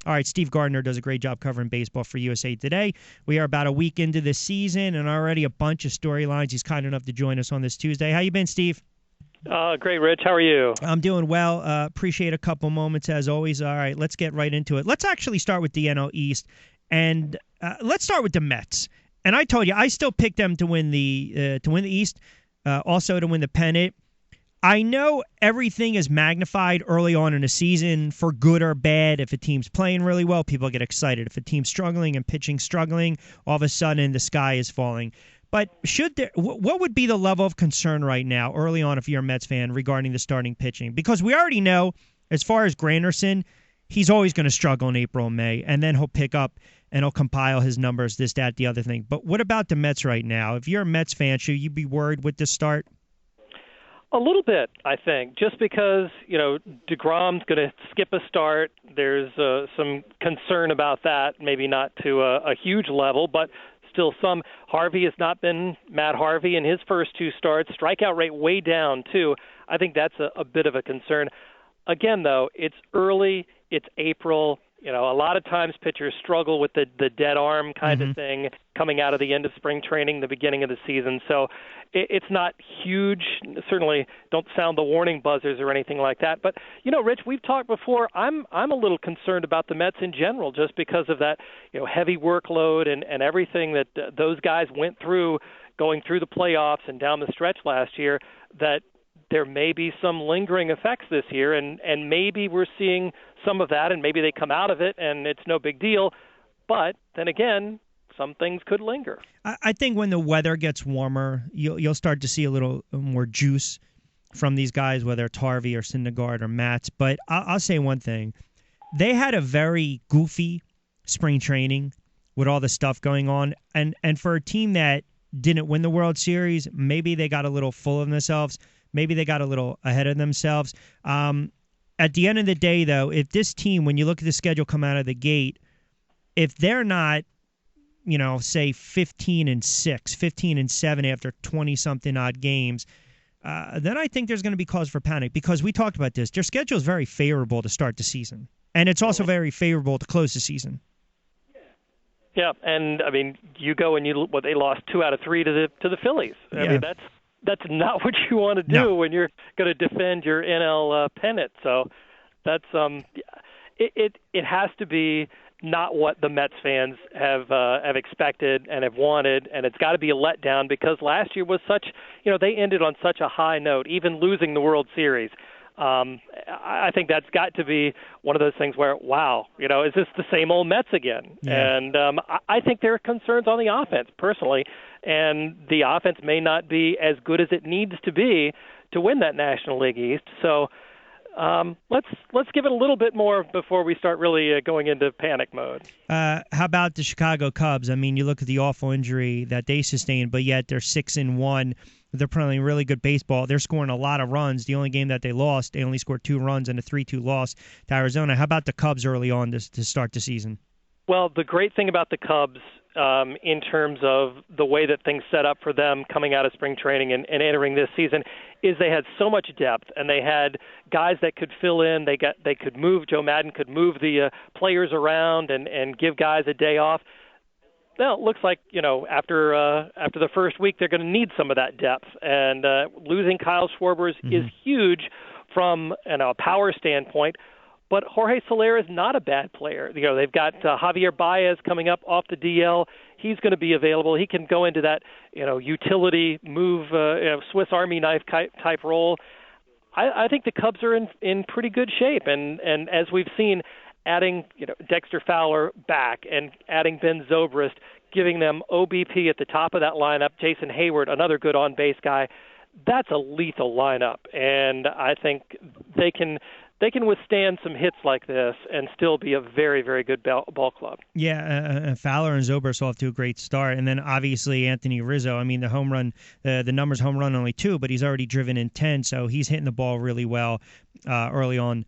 All right, Steve Gardner does a great job covering baseball for USA Today. We are about a week into the season and already a bunch of storylines. He's kind enough to join us on this Tuesday. How you been, Steve? Great, Rich. How are you? I'm doing well. Appreciate a couple moments as always. All right, let's get right into it. Let's actually start with the NL East, and let's start with the Mets. And I told you I still picked them to win the East, also to win the pennant. I know everything is magnified early on in a season for good or bad. If a team's playing really well, people get excited. If a team's struggling and pitching struggling, all of a sudden the sky is falling. But what would be the level of concern right now, early on, if you're a Mets fan, regarding the starting pitching? Because we already know, as far as Granderson, he's always going to struggle in April and May, and then he'll pick up and he'll compile his numbers, this, that, the other thing. But what about the Mets right now? If you're a Mets fan, should you be worried with this start? A little bit, I think, just because, DeGrom's going to skip a start. There's some concern about that, maybe not to a huge level, but still some. Harvey has not been Matt Harvey in his first two starts. Strikeout rate way down, too. I think that's a bit of a concern. Again, though, it's early. It's April. A lot of times pitchers struggle with the dead arm kind of thing coming out of the end of spring training, the beginning of the season. So it's not huge. Certainly don't sound the warning buzzers or anything like that. But, Rich, we've talked before. I'm a little concerned about the Mets in general just because of that, heavy workload and everything that those guys went through going through the playoffs and down the stretch last year, that there may be some lingering effects this year, and maybe we're seeing some of that, and maybe they come out of it, and it's no big deal. But then again, some things could linger. I think when the weather gets warmer, you'll start to see a little more juice from these guys, whether it's Harvey or Syndergaard or Matz. But I'll say one thing. They had a very goofy spring training with all the stuff going on, and for a team that didn't win the World Series, maybe they got a little full of themselves. Maybe they got a little ahead of themselves. At the end of the day, though, if this team, when you look at the schedule come out of the gate, if they're not, say 15-6, 15-7 after 20-something odd games, then I think there's going to be cause for panic, because we talked about this. Their schedule is very favorable to start the season, and it's also very favorable to close the season. Yeah, and I mean, you go and they lost 2 out of 3 to the Phillies. I mean, that's not what you want to do when you're going to defend your NL pennant. So that's it has to be not what the Mets fans have expected and have wanted, and it's got to be a letdown, because last year was such, they ended on such a high note, even losing the World Series. I think that's got to be one of those things where, wow, is this the same old Mets again? Yeah. And I think there are concerns on the offense, personally, and the offense may not be as good as it needs to be to win that National League East. So let's give it a little bit more before we start really going into panic mode. How about the Chicago Cubs? I mean, you look at the awful injury that they sustained, but yet they're 6-1. They're playing really good baseball. They're scoring a lot of runs. The only game that they lost, they only scored 2 runs and a 3-2 loss to Arizona. How about the Cubs early on to start the season? Well, the great thing about the Cubs in terms of the way that things set up for them coming out of spring training and entering this season is they had so much depth, and they had guys that could fill in. They could move. Joe Madden could move the players around and give guys a day off. Well, it looks like, after the first week, they're going to need some of that depth. And losing Kyle Schwarber is huge from a power standpoint. But Jorge Soler is not a bad player. They've got Javier Baez coming up off the DL. He's going to be available. He can go into that, utility move, Swiss Army knife type role. I think the Cubs are in pretty good shape. And as we've seen, adding Dexter Fowler back and adding Ben Zobrist, giving them OBP at the top of that lineup, Jason Hayward, another good on-base guy, that's a lethal lineup. And I think they can withstand some hits like this and still be a very, very good ball club. Yeah, Fowler and Zobrist off to a great start. And then obviously Anthony Rizzo. I mean, the home run, the numbers home run only 2, but he's already driven in 10, so he's hitting the ball really well early on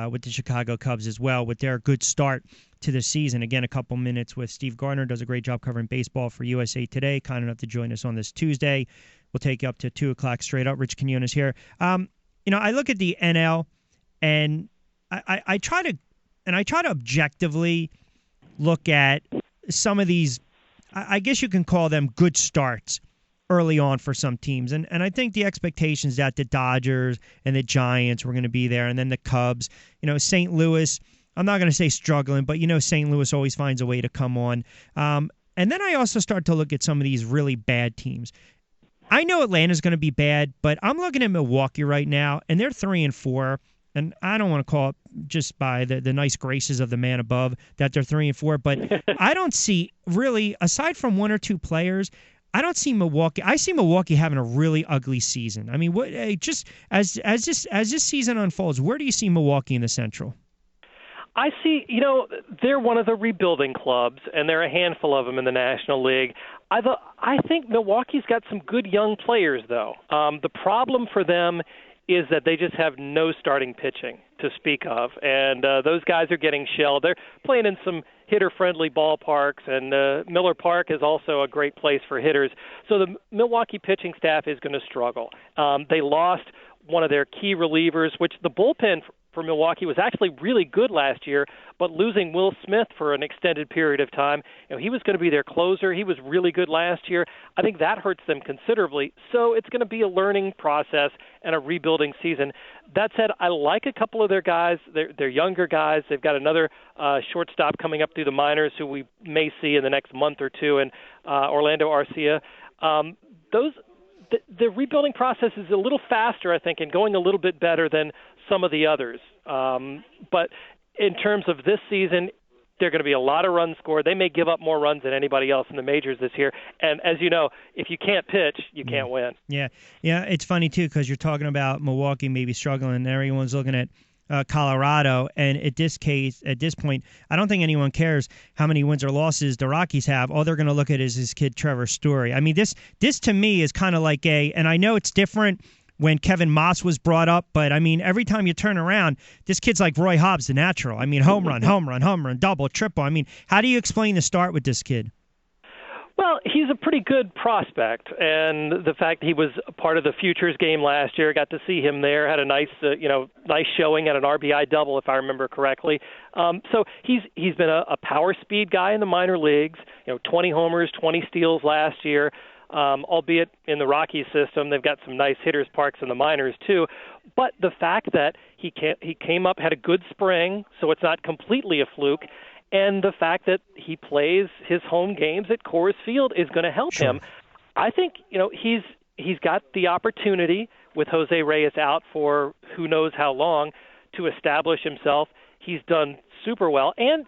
with the Chicago Cubs as well, with their good start to the season. Again, a couple minutes with Steve Gardner, does a great job covering baseball for USA Today, kind enough to join us on this Tuesday. We'll take you up to 2 o'clock straight up. Rich Quinones here. I look at the NL, and I try to and I try to objectively look at some of these, I guess you can call them good starts early on for some teams. And I think the expectations that the Dodgers and the Giants were going to be there, and then the Cubs, St. Louis, I'm not going to say struggling, but St. Louis always finds a way to come on. And then I also start to look at some of these really bad teams. I know Atlanta's going to be bad, but I'm looking at Milwaukee right now, and they're 3-4. And I don't want to call it just by the nice graces of the man above that they're 3-4, but I don't see really, aside from one or two players, I don't see Milwaukee. I see Milwaukee having a really ugly season. I mean, what just as this season unfolds, where do you see Milwaukee in the Central? I see, they're one of the rebuilding clubs, and there are a handful of them in the National League. I think Milwaukee's got some good young players, though. The problem for them is that they just have no starting pitching to speak of, and those guys are getting shelled. They're playing in some hitter-friendly ballparks, and Miller Park is also a great place for hitters. So the Milwaukee pitching staff is going to struggle. They lost one of their key relievers, which the bullpen for Milwaukee was actually really good last year, but losing Will Smith for an extended period of time, he was going to be their closer. He was really good last year. I think that hurts them considerably. So it's going to be a learning process and a rebuilding season. That said, I like a couple of their guys. They're younger guys. They've got another shortstop coming up through the minors who we may see in the next month or two, and Orlando Arcia. The rebuilding process is a little faster, I think, and going a little bit better than some of the others. But in terms of this season, there are going to be a lot of runs scored. They may give up more runs than anybody else in the majors this year. And as you know, if you can't pitch, you can't win. Yeah. It's funny, too, because you're talking about Milwaukee maybe struggling, and everyone's looking at Colorado, and at this point, I don't think anyone cares how many wins or losses the Rockies have. All they're going to look at is his kid Trevor Story. I mean, this to me is kind of like and I know it's different when Kevin Moss was brought up, but I mean, every time you turn around, this kid's like Roy Hobbs, the natural. I mean, home run, double, triple. I mean, how do you explain the start with this kid? Well, he's a pretty good prospect, and the fact he was part of the Futures game last year, got to see him there, had a nice showing at an RBI double, if I remember correctly. So he's been a power speed guy in the minor leagues. 20 homers, 20 steals last year. Albeit in the Rockies system, they've got some nice hitters parks in the minors too. But the fact that he came up, had a good spring, so it's not completely a fluke. And the fact that he plays his home games at Coors Field is going to help him. I think he's got the opportunity with Jose Reyes out for who knows how long to establish himself. He's done super well, and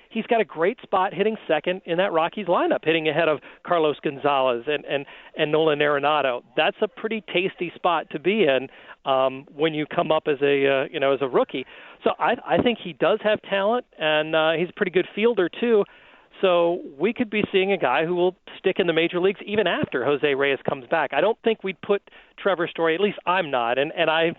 he's got a great spot hitting second in that Rockies lineup, hitting ahead of Carlos Gonzalez and Nolan Arenado. That's a pretty tasty spot to be in when you come up as a rookie. So I think he does have talent, and he's a pretty good fielder too. So we could be seeing a guy who will stick in the major leagues even after Jose Reyes comes back. I don't think we'd put Trevor Story, at least I'm not, and I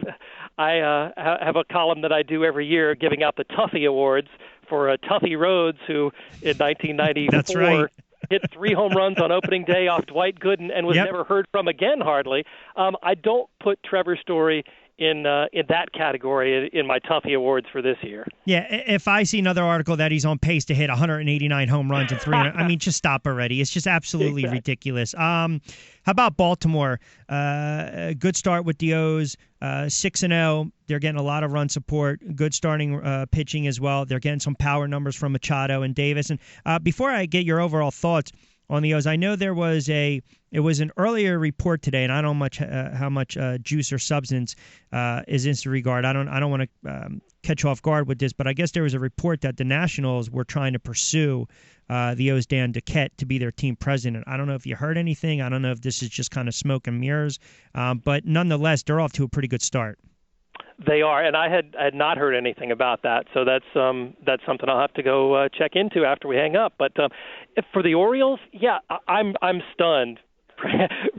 have a column that I do every year giving out the Tuffy Awards for Tuffy Rhodes, who in 1994 That's right. hit 3 home runs on opening day off Dwight Gooden and was never heard from again hardly. I don't put Trevor Story in that category in my Tuffy Awards for this year. Yeah, if I see another article that he's on pace to hit 189 home runs and 300, I mean, just stop already. It's just absolutely ridiculous. How about Baltimore? Good start with the O's, 6-0. They're getting a lot of run support. Good starting pitching as well. They're getting some power numbers from Machado and Davis. And before I get your overall thoughts on the O's, I know there was an earlier report today, and I don't know how much juice or substance is in this regard. I don't want to catch off guard with this, but I guess there was a report that the Nationals were trying to pursue the O's Dan Duquette to be their team president. I don't know if you heard anything. I don't know if this is just kind of smoke and mirrors, but nonetheless, they're off to a pretty good start. They are, and I had not heard anything about that, so that's something I'll have to go check into after we hang up. But for the Orioles, I'm stunned.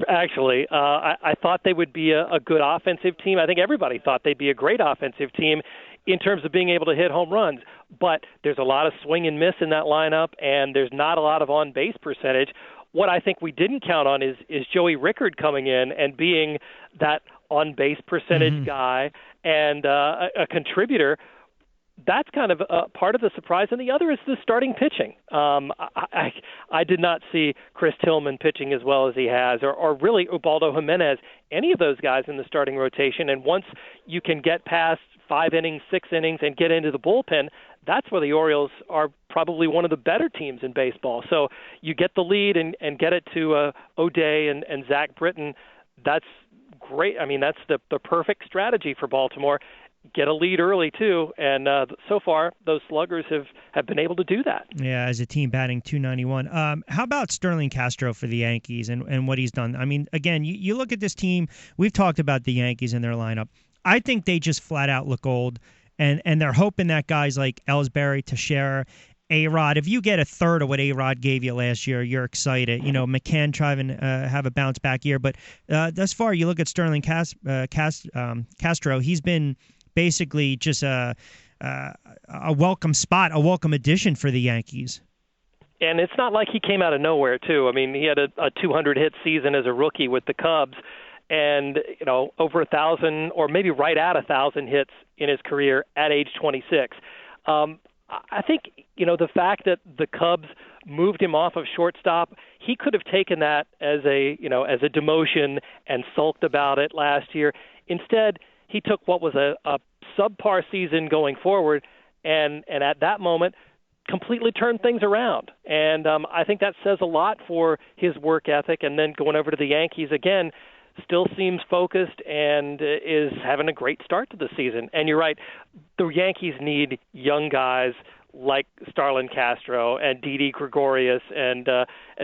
Actually, I thought they would be a good offensive team. I think everybody thought they'd be a great offensive team in terms of being able to hit home runs. But there's a lot of swing and miss in that lineup, and there's not a lot of on-base percentage. What I think we didn't count on is Joey Rickard coming in and being that on-base percentage guy and a contributor that's kind of part of the surprise, and the other is the starting pitching. I did not see Chris Tillman pitching as well as he has, or really Ubaldo Jimenez, any of those guys in the starting rotation. And once you can get past 5 innings, 6 innings, and get into the bullpen, that's where the Orioles are probably one of the better teams in baseball. So you get the lead and get it to O'Day and Zach Britton. That's great. I mean, that's the perfect strategy for Baltimore. Get a lead early, too, and so far those sluggers have been able to do that. Yeah, as a team batting .291. How about Sterling Castro for the Yankees and what he's done? I mean, again, you look at this team. We've talked about the Yankees and their lineup. I think they just flat out look old, and they're hoping that guys like Ellsbury, Teixeira, A-Rod, if you get a third of what A-Rod gave you last year, you're excited. You know, McCann trying to have a bounce-back year. But thus far, you look at Sterling Castro, he's been basically just a welcome spot, a welcome addition for the Yankees. And it's not like he came out of nowhere, too. I mean, he had a 200-hit season as a rookie with the Cubs, and, you know, over 1,000 or maybe right at 1,000 hits in his career at age 26. I think, you know, the fact that the Cubs moved him off of shortstop, he could have taken that as a demotion and sulked about it last year. Instead, he took what was a subpar season going forward and at that moment completely turned things around. And I think that says a lot for his work ethic. And then going over to the Yankees again, still seems focused and is having a great start to the season. And you're right, the Yankees need young guys like Starlin Castro and Didi Gregorius and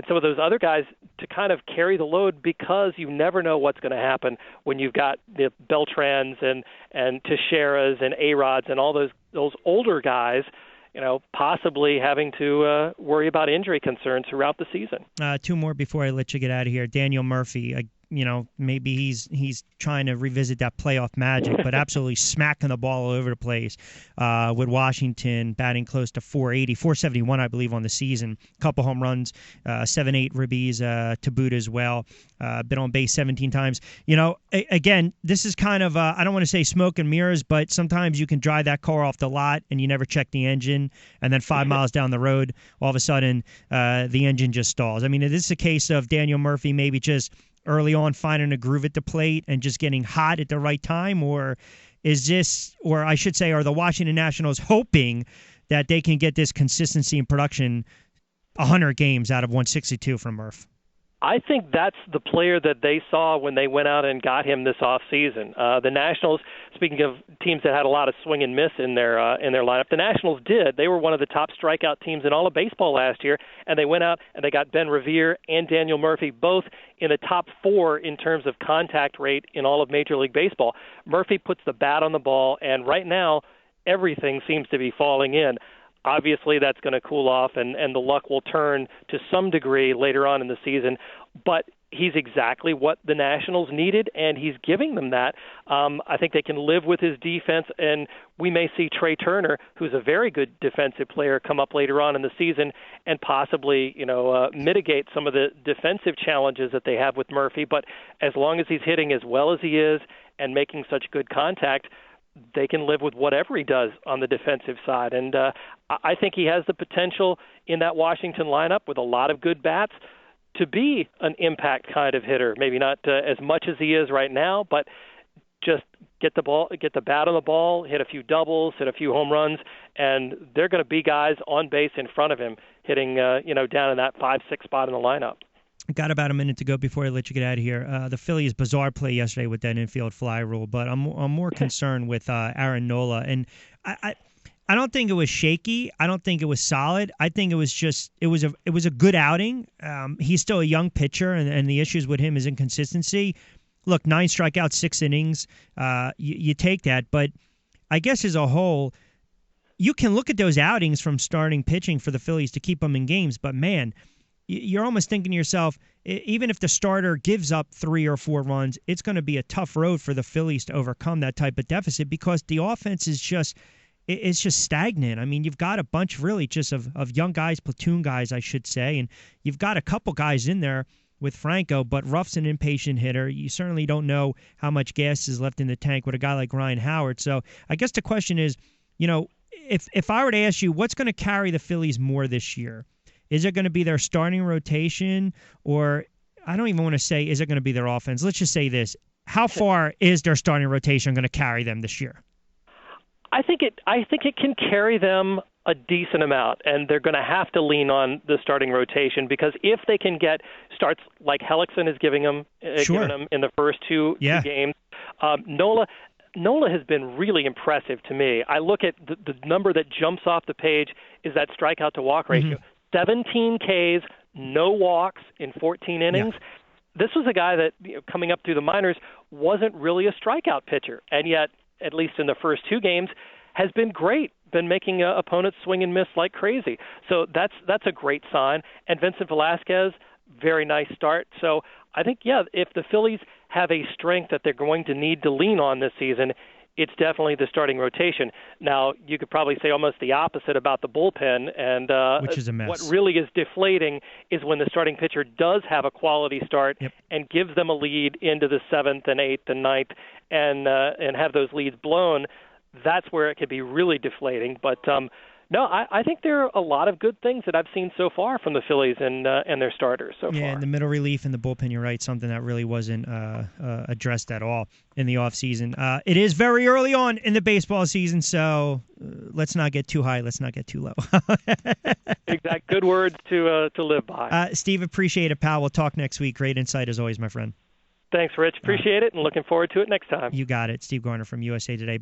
some of those other guys to kind of carry the load, because you never know what's going to happen when you've got the Beltrans and Teixeiras and A-Rods and all those older guys, you know, possibly having to worry about injury concerns throughout the season. 2 more before I let you get out of here. Daniel Murphy, you know, maybe he's trying to revisit that playoff magic, but absolutely smacking the ball all over the place with Washington, batting close to 480, 471, I believe, on the season. Couple home runs, 7-8 ribbies to boot as well. Been on base 17 times. You know, again, this is kind of, I don't want to say smoke and mirrors, but sometimes you can drive that car off the lot and you never check the engine, and then 5 miles down the road, all of a sudden, the engine just stalls. I mean, is this a case of Daniel Murphy maybe just early on finding a groove at the plate and just getting hot at the right time, or is this, or I should say, are the Washington Nationals hoping that they can get this consistency in production 100 games out of 162 from Murph? I think that's the player that they saw when they went out and got him this offseason. The Nationals, speaking of teams that had a lot of swing and miss in their lineup, the Nationals did. They were one of the top strikeout teams in all of baseball last year, and they went out and they got Ben Revere and Daniel Murphy both in the top 4 in terms of contact rate in all of Major League Baseball. Murphy puts the bat on the ball, and right now everything seems to be falling in. Obviously, that's going to cool off, and the luck will turn to some degree later on in the season. But he's exactly what the Nationals needed, and he's giving them that. I think they can live with his defense, and we may see Trey Turner, who's a very good defensive player, come up later on in the season and possibly, mitigate some of the defensive challenges that they have with Murphy. But as long as he's hitting as well as he is and making such good contact, they can live with whatever he does on the defensive side. And I think he has the potential in that Washington lineup with a lot of good bats to be an impact kind of hitter. Maybe not as much as he is right now, but just get the bat on the ball, hit a few doubles, hit a few home runs, and they're going to be guys on base in front of him hitting, down in that 5-6 spot in the lineup. Got about a minute to go before I let you get out of here. The Phillies' bizarre play yesterday with that infield fly rule, but I'm more concerned with Aaron Nola. And I don't think it was shaky. I don't think it was solid. I think it was a good outing. He's still a young pitcher, and the issues with him is inconsistency. Look, 9 strikeouts, 6 innings. You take that, but I guess as a whole, you can look at those outings from starting pitching for the Phillies to keep them in games, but man, you're almost thinking to yourself, even if the starter gives up 3 or 4 runs, it's going to be a tough road for the Phillies to overcome that type of deficit, because the offense is just stagnant. I mean, you've got a bunch really just of young guys, platoon guys, I should say, and you've got a couple guys in there with Franco, but Ruff's an impatient hitter. You certainly don't know how much gas is left in the tank with a guy like Ryan Howard. So I guess the question is, if I were to ask you what's going to carry the Phillies more this year, is it going to be their starting rotation, or I don't even want to say is it going to be their offense? Let's just say this. How far is their starting rotation going to carry them this year? I think it can carry them a decent amount, and they're going to have to lean on the starting rotation, because if they can get starts like Hellickson is giving them in the first two games, Nola has been really impressive to me. I look at the number that jumps off the page is that strikeout to walk ratio. 17 Ks, no walks in 14 innings. Yeah. This was a guy that, coming up through the minors, wasn't really a strikeout pitcher, and yet, at least in the first two games, has been great, been making opponents swing and miss like crazy. So that's a great sign. And Vincent Velasquez, very nice start. So I think, if the Phillies have a strength that they're going to need to lean on this season, it's definitely the starting rotation. Now, you could probably say almost the opposite about the bullpen, and which is a mess. What really is deflating is when the starting pitcher does have a quality start and gives them a lead into the 7th and 8th and 9th and have those leads blown. That's where it could be really deflating. But no, I think there are a lot of good things that I've seen so far from the Phillies and their starters so far. Yeah, and the middle relief and the bullpen, you're right, something that really wasn't addressed at all in the offseason. It is very early on in the baseball season, so let's not get too high, let's not get too low. Exact. Good words to live by. Steve, appreciate it, pal. We'll talk next week. Great insight as always, my friend. Thanks, Rich. Appreciate it, and looking forward to it next time. You got it. Steve Gardner from USA Today.